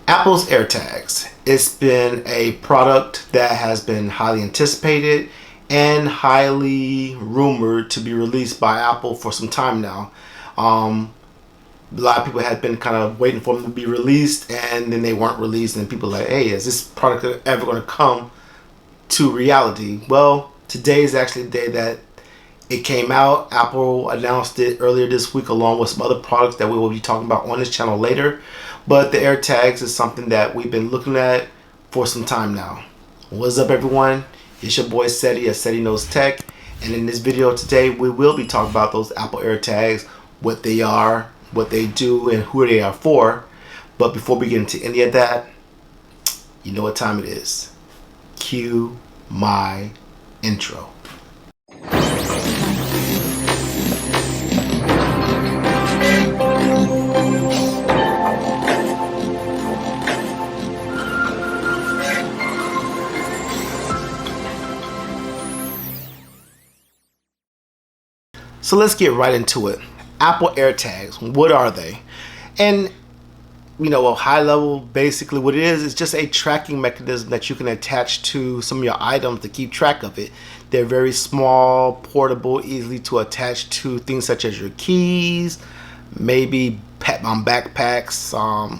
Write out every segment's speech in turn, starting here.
Apple's AirTags. It's been a product that has been highly anticipated and highly rumored to be released by Apple for some time now. Um, a lot of people had been kind of waiting for them to be released, and then they weren't released, and people were like, hey, is this product ever going to come to reality? Well, today is actually the day that it came out. Apple announced it earlier this week along with some other products that we will be talking about on this channel later. But the AirTags is something that we've been looking at for some time now. What's up, everyone? It's your boy Ceddy of Ceddy Knows Tech. And in this video today, we will be talking about those Apple AirTags, what they are, what they do, and who they are for. But before we get into any of that, you know what time it is. Cue my intro. So let's get right into it. Apple AirTags, what are they? And a high level, basically what it is just a tracking mechanism that you can attach to some of your items to keep track of it. They're very small, portable, easily to attach to things such as your keys, maybe backpacks,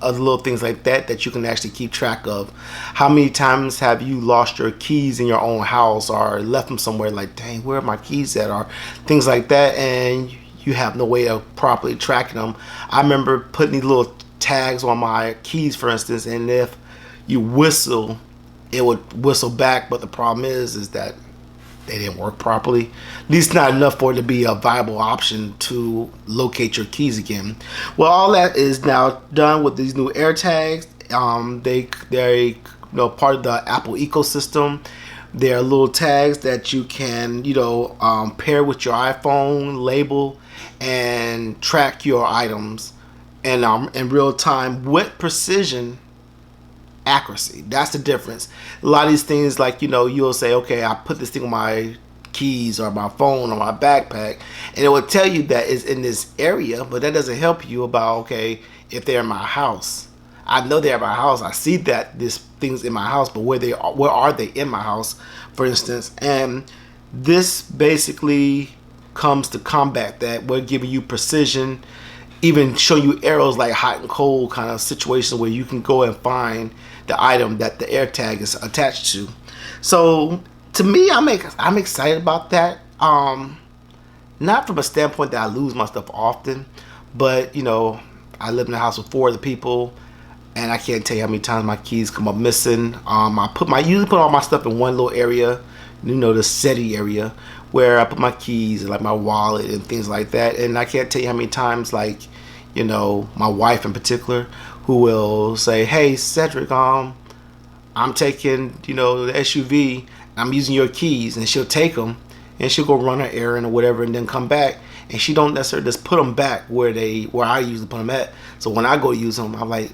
other little things like that you can actually keep track of. How many times have you lost your keys in your own house or left them somewhere, like, dang, where are my keys at, or things like that, and you have no way of properly tracking them. I remember putting these little tags on my keys, for instance, and if you whistle, it would whistle back, but the problem is that they didn't work properly. At least not enough for it to be a viable option to locate your keys again. Well, all that is now done with these new AirTags. They're part of the Apple ecosystem. They're little tags that you can pair with your iPhone, label, and track your items and in real time with precision. Accuracy, that's the difference. A lot of these things, like you'll say, okay, I put this thing on my keys or my phone or my backpack, and it will tell you that it's in this area, but that doesn't help you about, okay, if they're in my house. I know they're in my house, I see that this thing's in my house, but where are they in my house, for instance? And this basically comes to combat that. We're giving you precision, even show you arrows like hot and cold kind of situations where you can go and find the item that the AirTag is attached to. So to me, I'm excited about that. Not from a standpoint that I lose my stuff often, but I live in a house with 4 other people, and I can't tell you how many times my keys come up missing. I usually put all my stuff in one little area, the Ceddy area, where I put my keys and like my wallet and things like that. And I can't tell you how many times, like, my wife in particular, who will say, hey, Cedric, I'm taking, the SUV, I'm using your keys, and she'll take them and she'll go run her errand or whatever and then come back, and she don't necessarily just put them back where I usually put them at. So when I go use them, I'm like,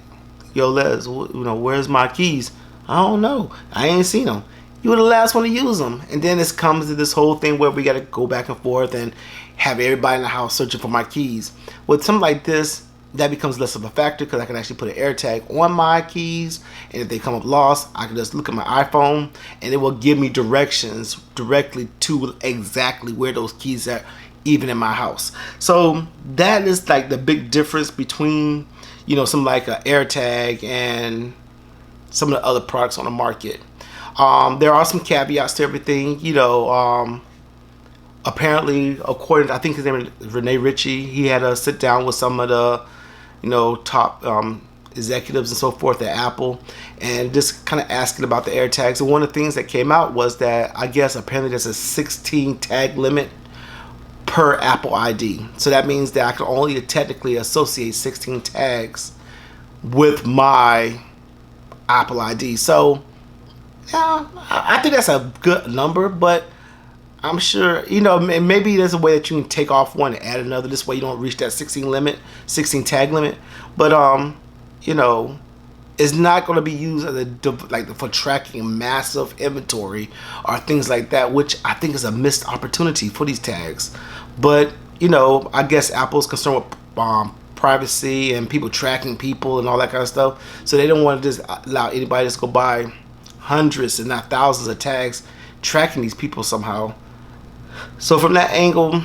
yo, Les, where's my keys? I don't know, I ain't seen them. You were the last one to use them. And then it comes to this whole thing where we got to go back and forth and have everybody in the house searching for my keys. With something like this, that becomes less of a factor because I can actually put an AirTag on my keys, and if they come up lost, I can just look at my iPhone and it will give me directions directly to exactly where those keys are, even in my house. So that is like the big difference between something like an AirTag and some of the other products on the market. There are some caveats to everything. Apparently, according to, I think his name is Rene Ritchie, he had to sit down with some of the top executives and so forth at Apple, and just kind of asking about the AirTags. And one of the things that came out was that, I guess, apparently there's a 16 tag limit per Apple ID. So that means that I can only technically associate 16 tags with my Apple ID. So yeah, I think that's a good number, but I'm sure, maybe there's a way that you can take off one and add another. This way you don't reach that 16 tag limit. But, it's not going to be used as for tracking massive inventory or things like that, which I think is a missed opportunity for these tags. But, I guess Apple's concerned with privacy and people tracking people and all that kind of stuff. So they don't want to just allow anybody to just go buy hundreds and not thousands of tags tracking these people somehow. So from that angle,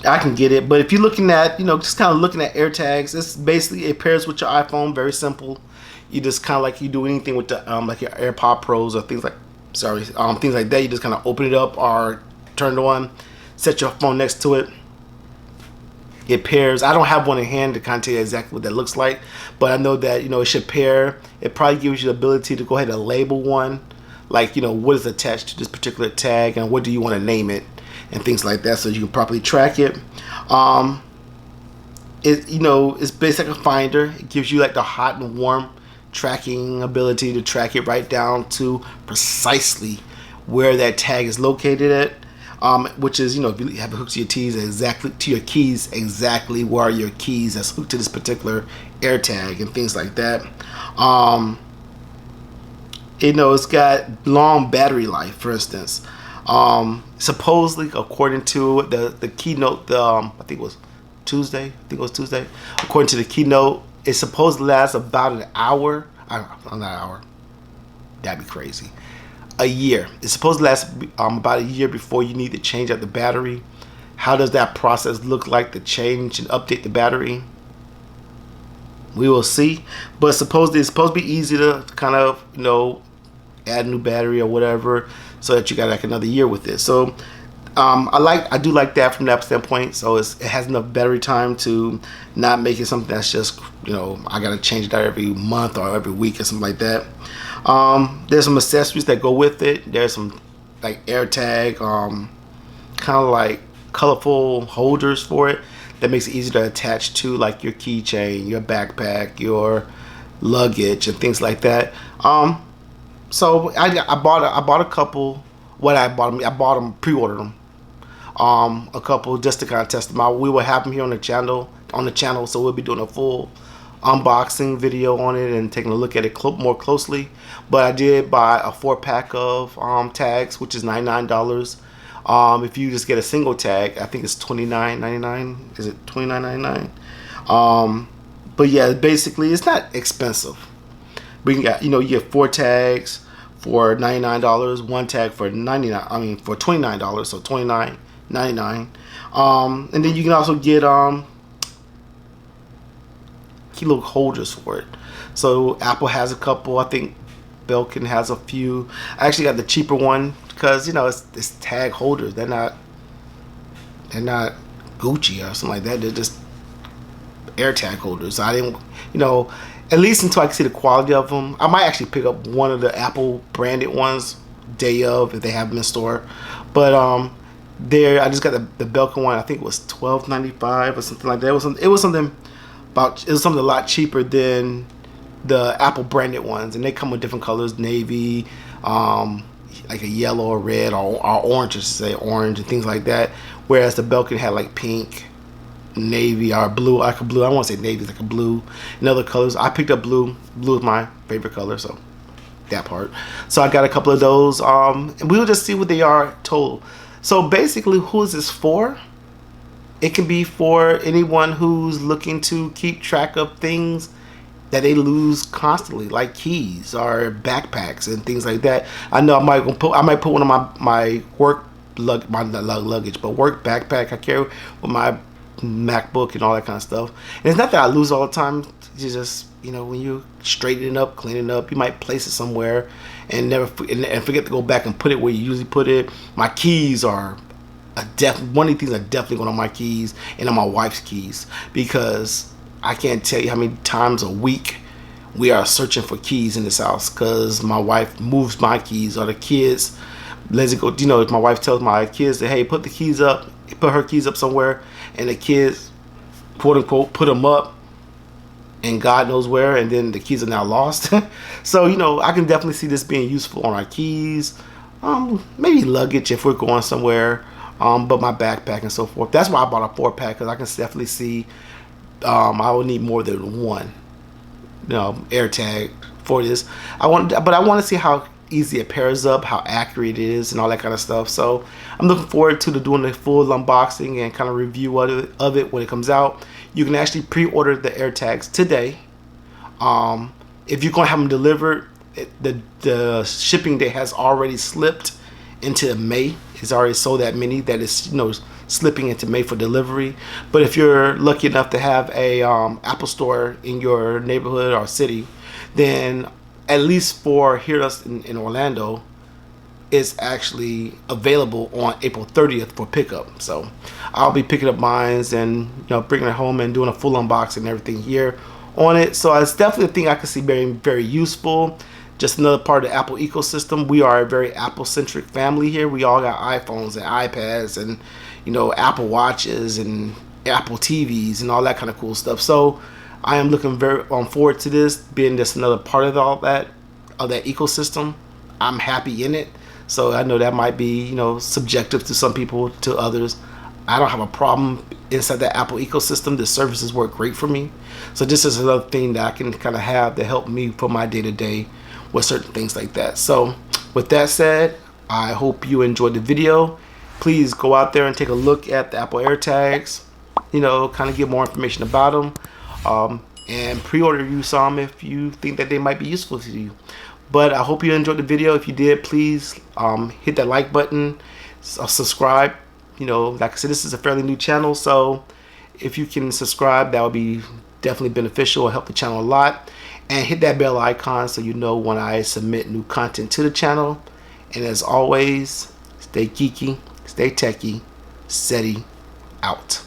I can get it. But if you're looking at, just kind of looking at AirTags, it's basically, it pairs with your iPhone. Very simple. You just kind of like you do anything with the like your AirPod Pros or things like things like that. You just kind of open it up or turn it on, set your phone next to it. It pairs. I don't have one in hand to kind of tell you exactly what that looks like, but I know that it should pair. It probably gives you the ability to go ahead and label one, like what is attached to this particular tag and what do you want to name it and things like that, so you can properly track it. It's basically a finder. It gives you like the hot and warm tracking ability to track it right down to precisely where that tag is located at. Which is, if you have it hooked to your keys, exactly where are your keys that's hooked to this particular AirTag and things like that. It's got long battery life, for instance. Supposedly, according to the keynote, I think it was Tuesday. According to the keynote, it supposedly lasts about an hour. Not an hour. That'd be crazy. A year. It's supposed to last about a year before you need to change out the battery. How does that process look like to change and update the battery? We will see. But it's supposed to be easy to kind of add a new battery or whatever, so that you got like another year with it. So I do like that from that standpoint. So it has enough battery time to not make it something that's just I gotta change it out every month or every week or something like that. There's some accessories that go with it. There's some like AirTag, kind of like colorful holders for it that makes it easy to attach to like your keychain, your backpack, your luggage, and things like that. So I bought a couple. I bought them, pre-ordered them. A couple just to kind of test them out. We will have them here on the channel, so we'll be doing a full unboxing video on it and taking a look at it more closely. But I did buy a 4-pack of tags, which is $99. If you just get a single tag, I think it's $29.99. Is it $29.99? But yeah, basically it's not expensive. We can get, you get 4 tags for $99, 1 tag for $29, so $29.99. And then you can also get key little holders for it. So Apple has a couple. I think Belkin has a few. I actually got the cheaper one because it's tag holders. They're not Gucci or something like that. They're just AirTag holders. So I didn't, at least until I can see the quality of them. I might actually pick up one of the Apple branded ones day of if they have them in store. But I just got the Belkin one. I think it was $12.95 or something like that. It was something a lot cheaper than the Apple branded ones, and they come with different colors, navy, like a yellow or red or orange, I should say, orange and things like that. Whereas the Belkin had like pink, navy, or blue, like a blue. I don't want to say navy, like a blue, and other colors. I picked up blue. Blue is my favorite color, so that part. So I got a couple of those, and we'll just see what they are total. So basically, who is this for? It can be for anyone who's looking to keep track of things that they lose constantly, like keys or backpacks and things like that. I know I might put one of my work luggage, but work backpack I carry with my MacBook and all that kind of stuff. And it's not that I lose all the time. It's just when you straighten it up, clean it up, you might place it somewhere and forget to go back and put it where you usually put it. My keys are one of the things are definitely going on my keys and on my wife's keys, because I can't tell you how many times a week we are searching for keys in this house because my wife moves my keys or the kids lets it go. If my wife tells my kids that, hey, put her keys up somewhere, and the kids quote unquote put them up and God knows where, and then the keys are now lost. So I can definitely see this being useful on our keys, maybe luggage if we're going somewhere, but my backpack and so forth. That's why I bought a 4-pack, because I can definitely see I will need more than one AirTag for this. But I want to see how easy it pairs up, how accurate it is, and all that kind of stuff. So I'm looking forward to doing the full unboxing and kind of review of it when it comes out. You can actually pre-order the AirTags today. If you're gonna have them delivered, the shipping date has already slipped into May. It's already sold that many that is slipping into May for delivery. But if you're lucky enough to have a Apple store in your neighborhood or city, then at least for here in Orlando, it's actually available on April 30th for pickup. So I'll be picking up mines and bringing it home and doing a full unboxing and everything here on it. So it's definitely a thing I can see very, very useful. Just another part of the Apple ecosystem. We are a very Apple-centric family here. We all got iPhones and iPads and Apple Watches and Apple TVs and all that kind of cool stuff. So I am looking very forward to this being just another part of all that ecosystem. I'm happy in it. So I know that might be subjective to some people, to others. I don't have a problem inside the Apple ecosystem. The services work great for me. So this is another thing that I can kind of have to help me for my day-to-day with certain things like that. So with that said, I hope you enjoyed the video. Please go out there and take a look at the Apple AirTags, kind of get more information about them, and pre-order you some if you think that they might be useful to you. But I hope you enjoyed the video. If you did, please hit that like button, subscribe. Like I said, this is a fairly new channel, so if you can subscribe, that would be definitely beneficial and help the channel a lot. And hit that bell icon so you know when I submit new content to the channel. And as always, stay geeky, stay techie, Ceddy out.